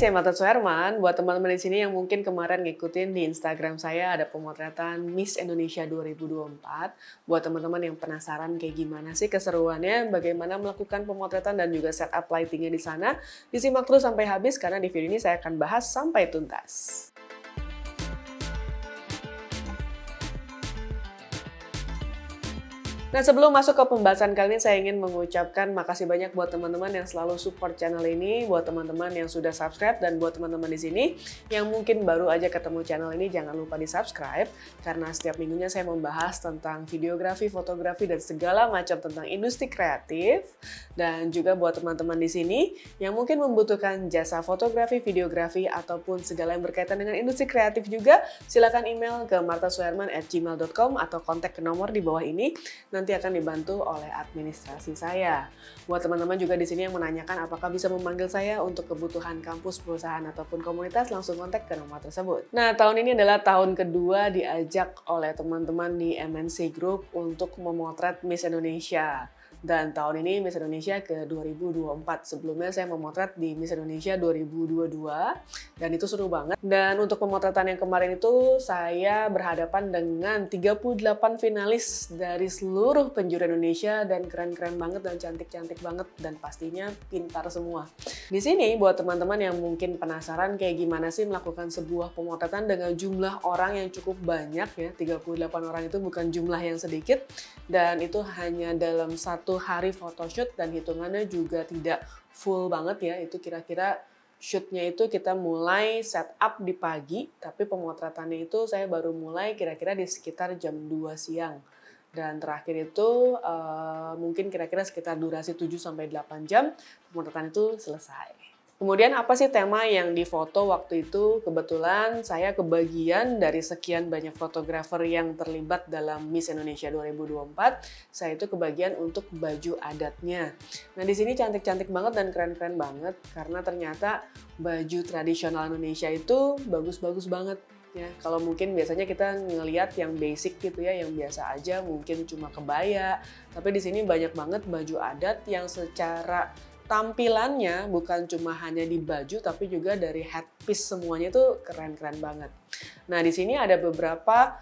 saya Marta Suherman. Buat teman-teman di sini yang mungkin kemarin ngikutin di Instagram saya ada pemotretan Miss Indonesia 2024. Buat teman-teman yang penasaran kayak gimana sih keseruannya, bagaimana melakukan pemotretan dan juga setup lightingnya di sana, disimak terus sampai habis karena di video ini saya akan bahas sampai tuntas. Nah, sebelum masuk ke pembahasan kali ini, saya ingin mengucapkan makasih banyak buat teman-teman yang selalu support channel ini, buat teman-teman yang sudah subscribe, dan buat teman-teman di sini yang mungkin baru aja ketemu channel ini, jangan lupa di subscribe, karena setiap minggunya saya membahas tentang videografi, fotografi, dan segala macam tentang industri kreatif. Dan juga buat teman-teman di sini yang mungkin membutuhkan jasa fotografi, videografi, ataupun segala yang berkaitan dengan industri kreatif juga, silakan email ke martasuherman@gmail.com atau kontak ke nomor di bawah ini. Nanti akan dibantu oleh administrasi saya. Buat teman-teman juga di sini yang menanyakan apakah bisa memanggil saya untuk kebutuhan kampus, perusahaan, ataupun komunitas, langsung kontak ke nomor tersebut. Nah, tahun ini adalah tahun kedua diajak oleh teman-teman di MNC Group untuk memotret Miss Indonesia. Dan tahun ini Miss Indonesia ke 2024. Sebelumnya saya memotret di Miss Indonesia 2022 dan itu seru banget. Dan untuk pemotretan yang kemarin itu saya berhadapan dengan 38 finalis dari seluruh penjuru Indonesia dan keren-keren banget dan cantik-cantik banget dan pastinya pintar semua. Di sini buat teman-teman yang mungkin penasaran kayak gimana sih melakukan sebuah pemotretan dengan jumlah orang yang cukup banyak ya, 38 orang itu bukan jumlah yang sedikit dan itu hanya dalam satu hari photoshoot dan hitungannya juga tidak full banget ya, itu kira-kira shootnya itu kita mulai setup di pagi, tapi pemotretannya itu saya baru mulai kira-kira di sekitar jam 2 siang. Dan terakhir itu mungkin kira-kira sekitar durasi 7-8 jam, pemotretan itu selesai. Kemudian apa sih tema yang difoto waktu itu? Kebetulan saya kebagian dari sekian banyak fotografer yang terlibat dalam Miss Indonesia 2024. Saya itu kebagian untuk baju adatnya. Nah, di sini cantik-cantik banget dan keren-keren banget karena ternyata baju tradisional Indonesia itu bagus-bagus banget. Ya, kalau mungkin biasanya kita ngelihat yang basic gitu ya, yang biasa aja mungkin cuma kebaya. Tapi di sini banyak banget baju adat yang secara tampilannya bukan cuma hanya di baju tapi juga dari headpiece semuanya itu keren-keren banget. Nah, di sini ada beberapa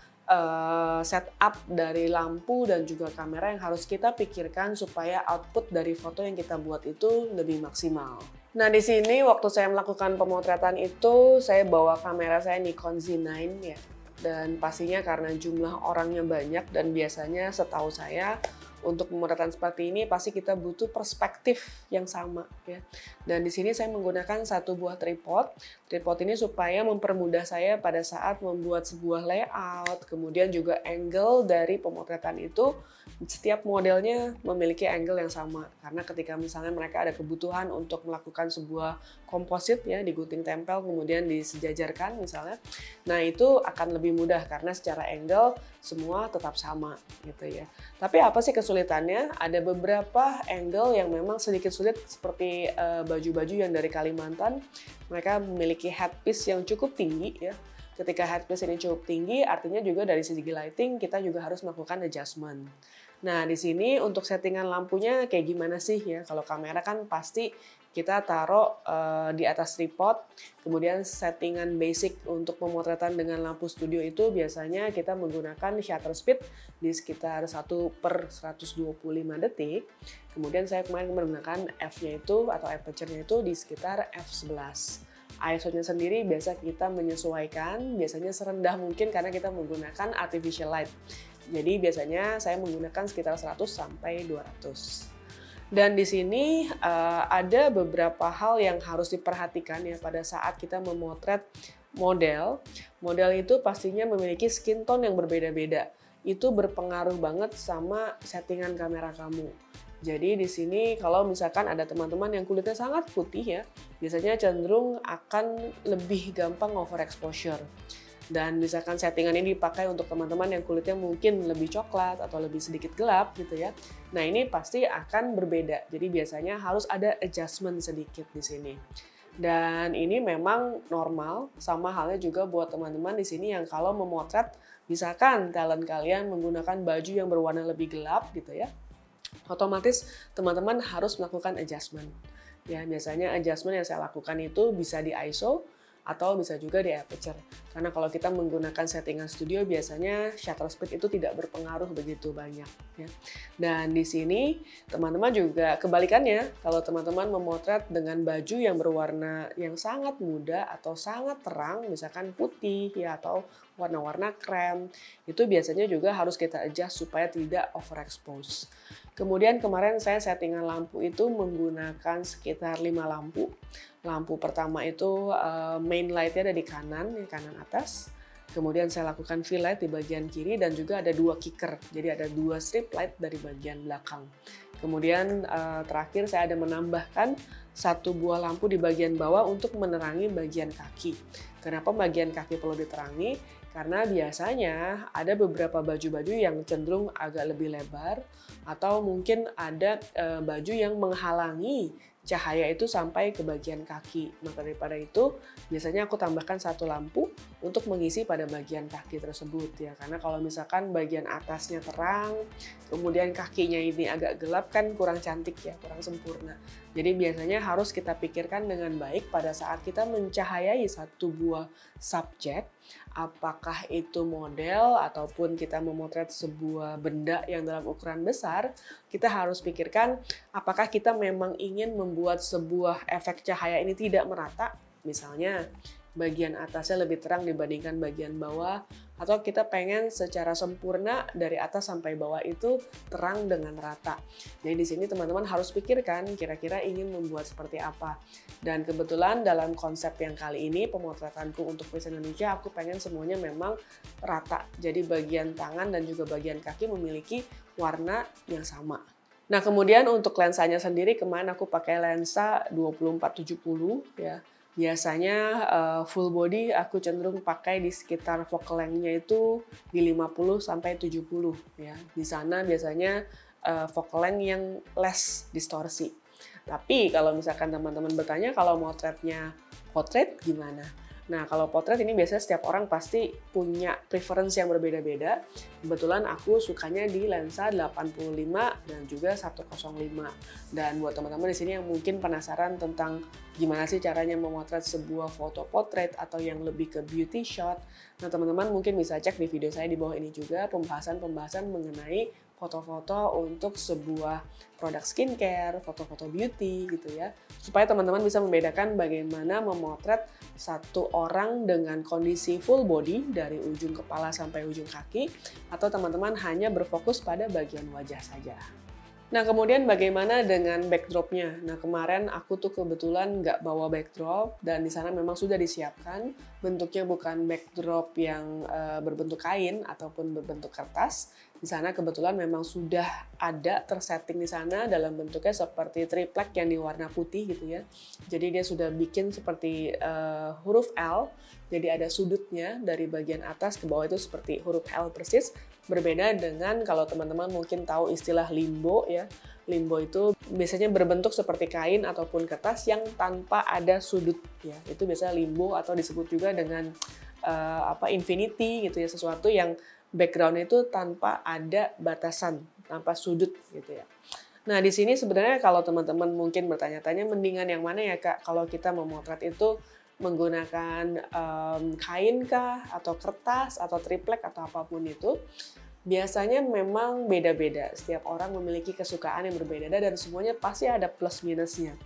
setup dari lampu dan juga kamera yang harus kita pikirkan supaya output dari foto yang kita buat itu lebih maksimal. Nah, di sini waktu saya melakukan pemotretan itu saya bawa kamera saya Nikon Z9 ya. Dan pastinya karena jumlah orangnya banyak dan biasanya setahu saya untuk pemotretan seperti ini pasti kita butuh perspektif yang sama ya. Dan di sini saya menggunakan satu buah tripod. Tripod ini supaya mempermudah saya pada saat membuat sebuah layout, kemudian juga angle dari pemotretan itu setiap modelnya memiliki angle yang sama. Karena ketika misalnya mereka ada kebutuhan untuk melakukan sebuah komposit ya, digunting tempel kemudian disejajarkan misalnya. Nah, itu akan lebih mudah karena secara angle semua tetap sama gitu ya. Tapi apa sih kesulitannya? Ada beberapa angle yang memang sedikit sulit seperti baju-baju yang dari Kalimantan. Mereka memiliki headpiece yang cukup tinggi ya. Ketika headpiece ini cukup tinggi, artinya juga dari segi lighting kita juga harus melakukan adjustment. Nah, di sini untuk settingan lampunya kayak gimana sih ya? Kalau kamera kan pasti kita taruh di atas tripod, kemudian settingan basic untuk pemotretan dengan lampu studio itu biasanya kita menggunakan shutter speed di sekitar 1/125 detik. Kemudian saya kemarin menggunakan f-nya itu atau aperture-nya itu di sekitar f11. ISO-nya sendiri biasa kita menyesuaikan, biasanya serendah mungkin karena kita menggunakan artificial light. Jadi biasanya saya menggunakan sekitar 100 sampai 200. Dan di sini ada beberapa hal yang harus diperhatikan ya pada saat kita memotret model. Model itu pastinya memiliki skin tone yang berbeda-beda. Itu berpengaruh banget sama settingan kamera kamu. Jadi di sini kalau misalkan ada teman-teman yang kulitnya sangat putih ya, biasanya cenderung akan lebih gampang overexposure. Dan misalkan settingan ini dipakai untuk teman-teman yang kulitnya mungkin lebih coklat atau lebih sedikit gelap gitu ya. Nah, ini pasti akan berbeda. Jadi biasanya harus ada adjustment sedikit di sini. Dan ini memang normal, sama halnya juga buat teman-teman di sini yang kalau memotret, misalkan talent kalian menggunakan baju yang berwarna lebih gelap gitu ya, otomatis teman-teman harus melakukan adjustment. Ya, biasanya adjustment yang saya lakukan itu bisa di ISO atau bisa juga di aperture. Karena kalau kita menggunakan settingan studio biasanya shutter speed itu tidak berpengaruh begitu banyak ya. Dan di sini teman-teman juga kebalikannya, kalau teman-teman memotret dengan baju yang berwarna yang sangat muda atau sangat terang, misalkan putih ya atau warna-warna krem, itu biasanya juga harus kita adjust supaya tidak overexpose. Kemudian kemarin saya settingan lampu itu menggunakan sekitar 5 lampu. Lampu pertama itu main light-nya ada di kanan atas. Kemudian saya lakukan fill light di bagian kiri dan juga ada 2 kicker. Jadi ada 2 strip light dari bagian belakang. Kemudian terakhir saya ada menambahkan 1 buah lampu di bagian bawah untuk menerangi bagian kaki. Kenapa bagian kaki perlu diterangi? Karena biasanya ada beberapa baju-baju yang cenderung agak lebih lebar atau mungkin ada baju yang menghalangi cahaya itu sampai ke bagian kaki. Maka daripada itu, biasanya aku tambahkan 1 lampu untuk mengisi pada bagian kaki tersebut ya. Karena kalau misalkan bagian atasnya terang, kemudian kakinya ini agak gelap kan kurang cantik ya, kurang sempurna. Jadi biasanya harus kita pikirkan dengan baik pada saat kita mencahayai 1 buah subjek, apakah itu model ataupun kita memotret sebuah benda yang dalam ukuran besar, kita harus pikirkan apakah kita memang ingin membuat sebuah efek cahaya ini tidak merata, misalnya bagian atasnya lebih terang dibandingkan bagian bawah, atau kita pengen secara sempurna dari atas sampai bawah itu terang dengan rata. Jadi di sini teman-teman harus pikirkan kira-kira ingin membuat seperti apa. Dan kebetulan dalam konsep yang kali ini pemotretanku untuk Miss Indonesia, aku pengen semuanya memang rata. Jadi bagian tangan dan juga bagian kaki memiliki warna yang sama. Nah kemudian untuk lensanya sendiri kemarin aku pakai lensa 24-70 ya. Biasanya full body aku cenderung pakai di sekitar focal length-nya itu di 50 sampai 70 ya. Di sana biasanya focal length yang less distorsi. Tapi kalau misalkan teman-teman bertanya kalau motretnya portrait gimana? Nah, kalau potret ini biasanya setiap orang pasti punya preference yang berbeda-beda. Kebetulan aku sukanya di lensa 85 dan juga 105. Dan buat teman-teman di sini yang mungkin penasaran tentang gimana sih caranya memotret sebuah foto potret atau yang lebih ke beauty shot. Nah, teman-teman mungkin bisa cek di video saya di bawah ini juga pembahasan-pembahasan mengenai foto-foto untuk sebuah produk skincare, foto-foto beauty gitu ya. Supaya teman-teman bisa membedakan bagaimana memotret satu orang dengan kondisi full body dari ujung kepala sampai ujung kaki, atau teman-teman hanya berfokus pada bagian wajah saja. Nah kemudian bagaimana dengan backdropnya? Nah kemarin aku tuh kebetulan nggak bawa backdrop dan di sana memang sudah disiapkan bentuknya bukan backdrop yang berbentuk kain ataupun berbentuk kertas. Di sana kebetulan memang sudah ada tersetting di sana dalam bentuknya seperti triplek yang di warna putih gitu ya. Jadi dia sudah bikin seperti huruf L. Jadi ada sudutnya dari bagian atas ke bawah itu seperti huruf L persis. Berbeda dengan kalau teman-teman mungkin tahu istilah limbo ya. Limbo itu biasanya berbentuk seperti kain ataupun kertas yang tanpa ada sudut ya. Itu biasanya limbo atau disebut juga dengan infinity gitu ya, sesuatu yang background itu tanpa ada batasan, tanpa sudut gitu ya. Nah, di sini sebenarnya kalau teman-teman mungkin bertanya-tanya mendingan yang mana ya Kak? Kalau kita memotret itu menggunakan kain kah atau kertas atau triplek atau apapun itu, biasanya memang beda-beda. Setiap orang memiliki kesukaan yang berbeda dan semuanya pasti ada plus minusnya.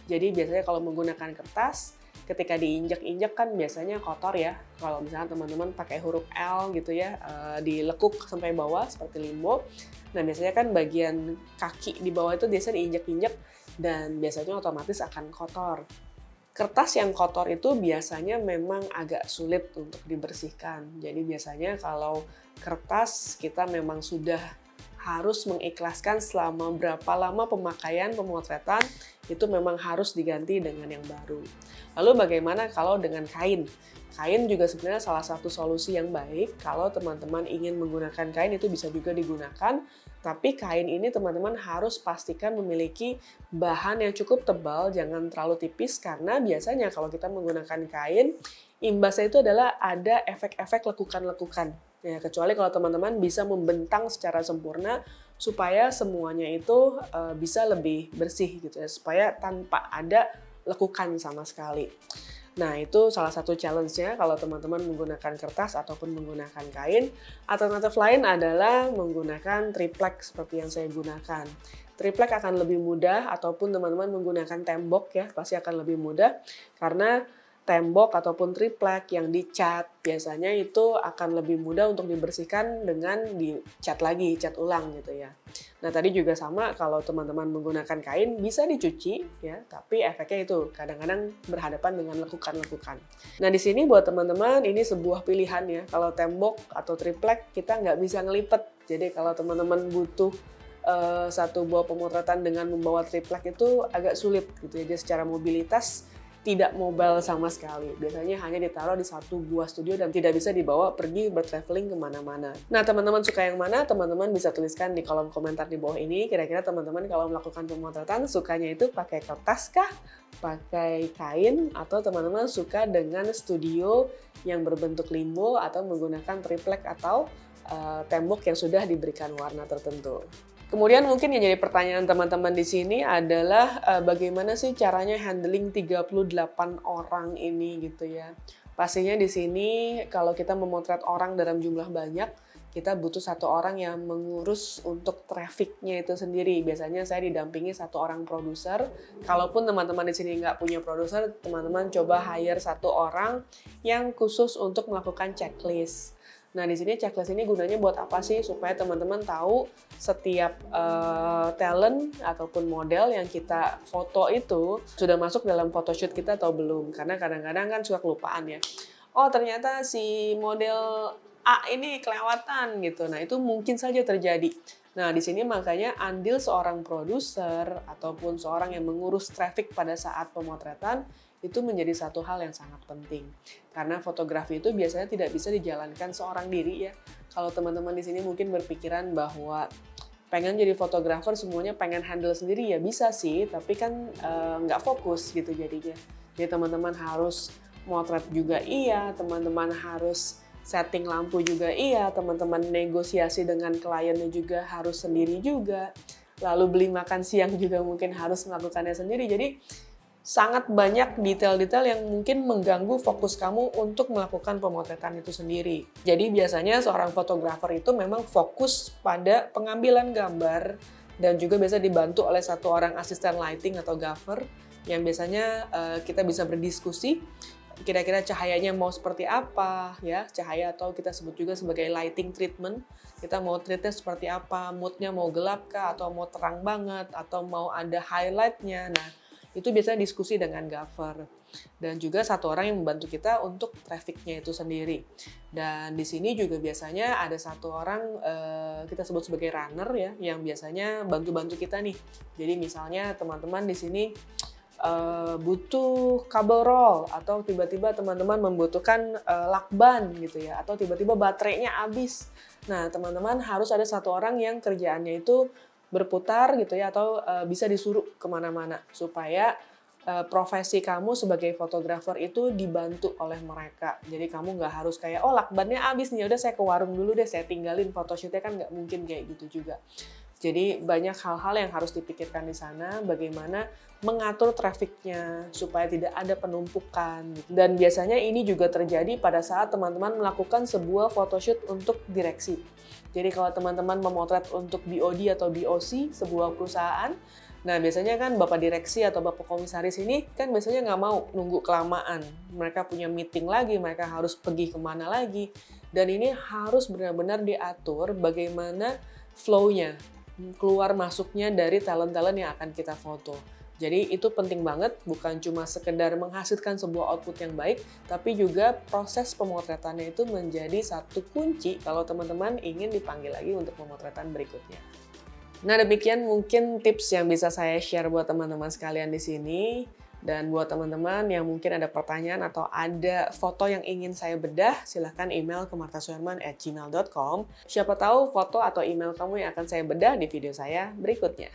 Jadi biasanya kalau menggunakan kertas, ketika diinjak-injak kan biasanya kotor ya. Kalau misalnya teman-teman pakai huruf L gitu ya, dilekuk sampai bawah seperti limbo. Nah biasanya kan bagian kaki di bawah itu biasanya diinjak-injak dan biasanya otomatis akan kotor. Kertas yang kotor itu biasanya memang agak sulit untuk dibersihkan. Jadi biasanya kalau kertas kita memang sudah harus mengikhlaskan selama berapa lama pemakaian pemotretan, itu memang harus diganti dengan yang baru. Lalu bagaimana kalau dengan kain? Kain juga sebenarnya salah satu solusi yang baik. Kalau teman-teman ingin menggunakan kain itu bisa juga digunakan. Tapi kain ini teman-teman harus pastikan memiliki bahan yang cukup tebal, jangan terlalu tipis. Karena biasanya kalau kita menggunakan kain, imbasnya itu adalah ada efek-efek lekukan-lekukan. Ya, kecuali kalau teman-teman bisa membentang secara sempurna supaya semuanya itu bisa lebih bersih gitu ya, supaya tanpa ada lekukan sama sekali. Nah, itu salah satu challenge-nya kalau teman-teman menggunakan kertas ataupun menggunakan kain. Alternatif lain adalah menggunakan triplek seperti yang saya gunakan. Triplek akan lebih mudah, ataupun teman-teman menggunakan tembok ya, pasti akan lebih mudah karena tembok ataupun triplek yang dicat biasanya itu akan lebih mudah untuk dibersihkan dengan dicat lagi, cat ulang gitu ya. Nah, tadi juga sama kalau teman-teman menggunakan kain bisa dicuci ya, tapi efeknya itu kadang-kadang berhadapan dengan lekukan-lekukan. Nah, di sini buat teman-teman ini sebuah pilihan ya. Kalau tembok atau triplek kita nggak bisa ngelipet. Jadi kalau teman-teman butuh satu buah pemotretan dengan membawa triplek itu agak sulit gitu ya. Jadi secara mobilitas tidak mobile sama sekali. Biasanya hanya ditaruh di satu buah studio dan tidak bisa dibawa pergi bertraveling kemana-mana. Nah, teman-teman suka yang mana? Teman-teman bisa tuliskan di kolom komentar di bawah ini. Kira-kira teman-teman kalau melakukan pemotretan sukanya itu pakai kertas kah? Pakai kain? Atau teman-teman suka dengan studio yang berbentuk limbo atau menggunakan triplek atau tembok yang sudah diberikan warna tertentu? Kemudian mungkin yang jadi pertanyaan teman-teman di sini adalah bagaimana sih caranya handling 38 orang ini gitu ya. Pastinya di sini kalau kita memotret orang dalam jumlah banyak, kita butuh satu orang yang mengurus untuk trafficnya itu sendiri. Biasanya saya didampingi satu orang produser. Kalaupun teman-teman di sini nggak punya produser, teman-teman coba hire satu orang yang khusus untuk melakukan checklist. Nah, di sini checklist ini gunanya buat apa sih? Supaya teman-teman tahu setiap talent ataupun model yang kita foto itu sudah masuk dalam photoshoot kita atau belum. Karena kadang-kadang kan suka kelupaan ya. Oh, ternyata si model A ini kelewatan gitu. Nah, itu mungkin saja terjadi. Nah, di sini makanya andil seorang produser ataupun seorang yang mengurus traffic pada saat pemotretan itu menjadi satu hal yang sangat penting. Karena fotografi itu biasanya tidak bisa dijalankan seorang diri ya. Kalau teman-teman di sini mungkin berpikiran bahwa pengen jadi fotografer semuanya pengen handle sendiri ya bisa sih, tapi kan nggak fokus gitu jadinya. Jadi teman-teman harus motret juga iya, teman-teman harus setting lampu juga iya, teman-teman negosiasi dengan kliennya juga harus sendiri juga. Lalu beli makan siang juga mungkin harus melakukannya sendiri. Jadi sangat banyak detail-detail yang mungkin mengganggu fokus kamu untuk melakukan pemotretan itu sendiri. Jadi biasanya seorang fotografer itu memang fokus pada pengambilan gambar dan juga biasa dibantu oleh satu orang asisten lighting atau gaffer yang biasanya kita bisa berdiskusi kira-kira cahayanya mau seperti apa ya, cahaya atau kita sebut juga sebagai lighting treatment. Kita mau treatnya seperti apa, moodnya mau gelap kah atau mau terang banget atau mau ada highlightnya. Nah, itu biasanya diskusi dengan gaffer dan juga satu orang yang membantu kita untuk trafficnya itu sendiri. Dan di sini juga biasanya ada satu orang kita sebut sebagai runner ya, yang biasanya bantu-bantu kita nih. Jadi misalnya teman-teman di sini butuh kabel roll atau tiba-tiba teman-teman membutuhkan lakban gitu ya, atau tiba-tiba baterainya habis. Nah, teman-teman harus ada satu orang yang kerjaannya itu berputar gitu ya, atau bisa disuruh kemana-mana supaya profesi kamu sebagai fotografer itu dibantu oleh mereka. Jadi kamu nggak harus kayak, oh lakbannya habis nih, udah saya ke warung dulu deh, saya tinggalin photoshootnya, kan nggak mungkin kayak gitu juga. Jadi banyak hal-hal yang harus dipikirkan di sana, bagaimana mengatur trafficnya supaya tidak ada penumpukan. Dan biasanya ini juga terjadi pada saat teman-teman melakukan sebuah photoshoot untuk direksi. Jadi kalau teman-teman memotret untuk BOD atau BOC, sebuah perusahaan, nah biasanya kan Bapak Direksi atau Bapak Komisaris ini kan biasanya nggak mau nunggu kelamaan. Mereka punya meeting lagi, mereka harus pergi kemana lagi. Dan ini harus benar-benar diatur bagaimana flow-nya, keluar masuknya dari talent-talent yang akan kita foto. Jadi itu penting banget, bukan cuma sekedar menghasilkan sebuah output yang baik, tapi juga proses pemotretannya itu menjadi satu kunci kalau teman-teman ingin dipanggil lagi untuk pemotretan berikutnya. Nah, demikian mungkin tips yang bisa saya share buat teman-teman sekalian di sini. Dan buat teman-teman yang mungkin ada pertanyaan atau ada foto yang ingin saya bedah, silahkan email ke martasuherman@gmail.com. Siapa tahu foto atau email kamu yang akan saya bedah di video saya berikutnya.